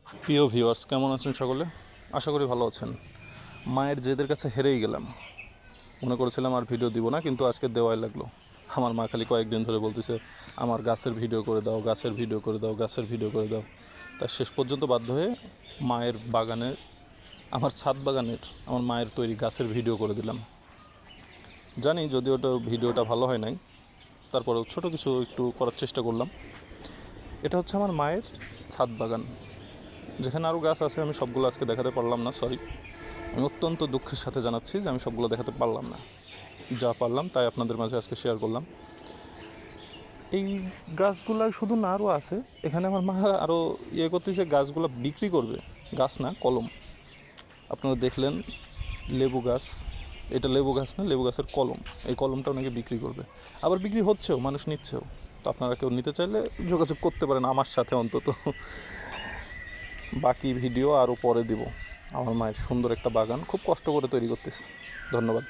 প্রিয় ভিউয়ার্স, কেমন আছেন সকলে? আশা করি ভালো আছেন। মায়ের জেদের কাছে হেরেই গেলাম। মনে করেছিলাম আর ভিডিও দিব না, কিন্তু আজকে দেওয়াই লাগলো। আমার মা খালি কয়েকদিন ধরে বলতেছে আমার গাছের ভিডিও করে দাও, গাছের ভিডিও করে দাও, গাছের ভিডিও করে দাও। তার শেষ পর্যন্ত বাধ্য হয়ে মায়ের বাগানের, আমার ছাদ বাগানের আমার মায়ের তৈরি গাছের ভিডিও করে দিলাম। জানি যদিও ওটা ভিডিওটা ভালো হয় নাই, তারপরেও ছোটো কিছু একটু করার চেষ্টা করলাম। এটা হচ্ছে আমার মায়ের ছাদ বাগান, যেখানে আরও গাছ আছে। আমি সবগুলো আজকে দেখাতে পারলাম না, সরি। আমি অত্যন্ত দুঃখের সাথে জানাচ্ছি যে আমি সবগুলো দেখাতে পারলাম না। যা পারলাম তাই আপনাদের মাঝে আজকে শেয়ার করলাম। এই গাছগুলো শুধু না, আরও আছে। এখানে আমার মা আরও করতেছে, গাছগুলো বিক্রি করবে। গাছ না, কলম। আপনারা দেখলেন লেবু গাছ, এটা লেবু গাছ না, লেবু গাছের কলম। এই কলমটা অনেকে বিক্রি করবে, আবার বিক্রি হচ্ছেও, মানুষ নিচ্ছেও। তো আপনারা কেউ নিতে চাইলে যোগাযোগ করতে পারেন আমার সাথে অন্তত। বাকি ভিডিও আরও পরে দিব। আমার মায়ের সুন্দর একটা বাগান খুব কষ্ট করে তৈরি করতেছে। ধন্যবাদ।